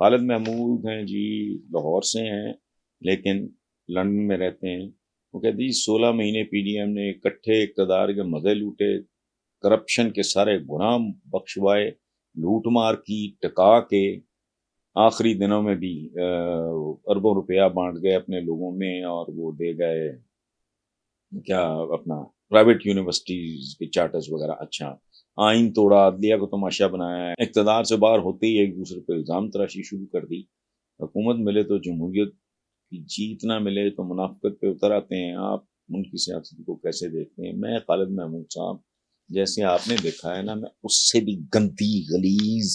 خالد محمود ہیں جی، لاہور سے ہیں لیکن لندن میں رہتے ہیں۔ وہ کہتے جی 16 مہینے پی ڈی ایم نے اکٹھے اقتدار کے مزے لوٹے، کرپشن کے سارے گناہ بخشوائے، لوٹ مار کی، ٹکا کے آخری دنوں میں بھی اربوں روپیہ بانٹ گئے اپنے لوگوں میں، اور وہ دے گئے کیا اپنا پرائیویٹ یونیورسٹیز کے چارٹرز وغیرہ۔ اچھا، آئین توڑا، عدلیہ کو تماشا بنایا ہے، اقتدار سے باہر ہوتے ہی ایک دوسرے پہ الزام تراشی شروع کر دی۔ حکومت ملے تو جمہوریت کی جیت نہ ملے تو منافقت پہ اتر آتے ہیں۔ آپ ان کی سیاست کو کیسے دیکھتے ہیں؟ میں خالد محمود صاحب جیسے آپ نے دیکھا ہے نا، میں اس سے بھی گندی غلیظ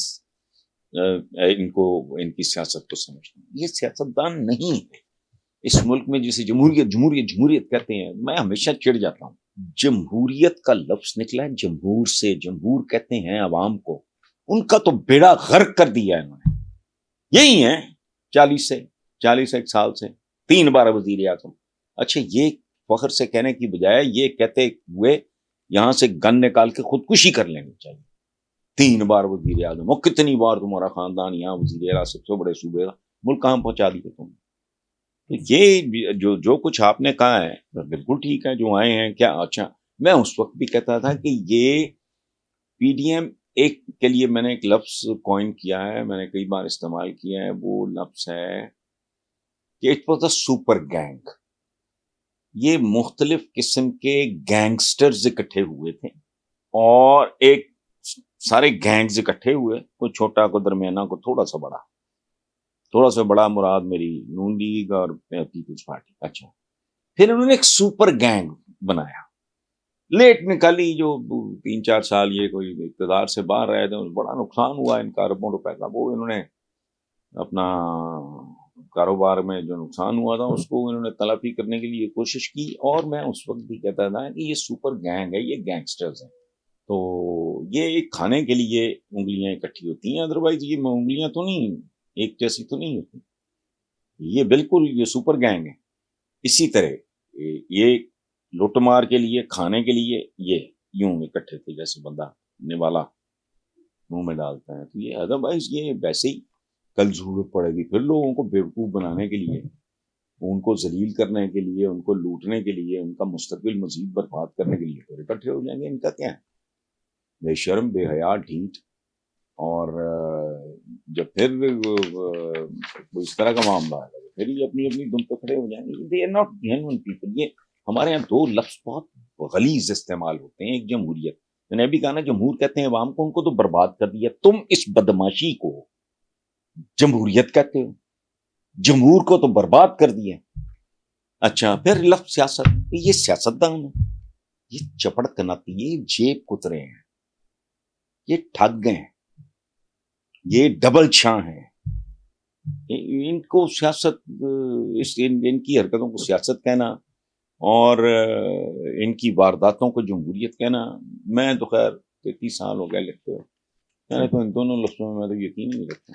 ان کی سیاست کو سمجھتا ہوں۔ یہ سیاستدان نہیں ہے اس ملک میں جسے جمہوریت جمہوریت جمہوریت کہتے ہیں۔ میں ہمیشہ چڑ جاتا ہوں، جمہوریت کا لفظ نکلا ہے جمہور سے، جمہور کہتے ہیں عوام کو۔ ان کا تو بیڑا غرق کر دیا ہے انہوں نے۔ یہی ہے 40 سال سے 3 بار وزیر اعظم۔ اچھا، یہ فخر سے کہنے کی بجائے یہ کہتے ہوئے یہاں سے گن نکال کے خودکشی کر لینی چاہیے۔ 3 بار وزیر اعظم، اور کتنی بار تمہارا خاندان یہاں وزیر اعظم سب سے بڑے صوبے کا، ملک کہاں پہنچا دیا تم؟ تو یہ جو کچھ آپ نے کہا ہے بالکل ٹھیک ہے، جو آئے ہیں کیا۔ اچھا، میں اس وقت بھی کہتا تھا کہ یہ پی ڈی ایم ایک کے لیے میں نے ایک لفظ کوائن کیا ہے، میں نے کئی بار استعمال کیا ہے، وہ لفظ ہے کہ it was a super gang. یہ مختلف قسم کے گینگسٹرز اکٹھے ہوئے تھے، اور ایک سارے گینگز اکٹھے ہوئے، کوئی چھوٹا کوئی درمیانہ کوئی تھوڑا سا بڑا۔ تھوڑا سا بڑا مراد میری نون لیگ اور پیپلز پارٹی۔ اچھا، پھر انہوں نے ایک سپر گینگ بنایا، لیٹ نکالی جو 3-4 سال یہ کوئی اقتدار سے باہر رہے تھے، بڑا نقصان ہوا ان کا اربوں روپے کا۔ وہ انہوں نے اپنا کاروبار میں جو نقصان ہوا تھا اس کو انہوں نے تلافی کرنے کے لیے کوشش کی، اور میں اس وقت بھی کہتا تھا کہ یہ سپر گینگ ہے، یہ گینگسٹرز ہیں۔ تو یہ کھانے کے لیے انگلیاں اکٹھی ہوتی ہیں، ادروائز یہ انگلیاں تو نہیں ایک جیسی تو نہیں ہوتی، یہ بالکل یہ سپر گینگ ہے۔ اسی طرح یہ لوٹ مار کے لیے، کھانے کے لیے یہ یوں اکٹھے تھے جیسے بندہ نوالا منہ میں ڈالتا ہے۔ تو یہ ادروائز یہ ویسے ہی کل ضرورت پڑے گی پھر لوگوں کو بیوقوف بنانے کے لیے، ان کو ذلیل کرنے کے لیے، ان کو لوٹنے کے لیے، ان کا مستقبل مزید برباد کرنے کے لیے پھر اکٹھے ہو جائیں گے۔ ان کا کیا ہے؟ بے شرم، بے حیا، ڈھیٹ۔ اور جب پھر اس طرح کا معاملہ ہے پھر یہ اپنی اپنی دم پہ کھڑے ہو جائیں گے۔ They are not genuine people. یہ ہمارے یہاں 2 لفظ بہت غلیظ استعمال ہوتے ہیں، ایک جمہوریت، میں نے بھی کہا نا جمہور کہتے ہیں عوام کو، ان کو تو برباد کر دیا۔ تم اس بدماشی کو جمہوریت کہتے ہو، جمہور کو تو برباد کر دیا۔ اچھا، پھر لفظ سیاست، یہ سیاستدان ہے، یہ چپڑ کناتی، یہ جیب کترے ہیں، یہ ٹھگ ہیں، یہ ڈبل چھاں ہیں۔ ان کو سیاست، ان کی حرکتوں کو سیاست کہنا اور ان کی وارداتوں کو جمہوریت کہنا، میں تو خیر 33 سال ہو گئے لکھتے ہو، میں نے تو ان دونوں لفظوں میں تو یقین نہیں رکھتا۔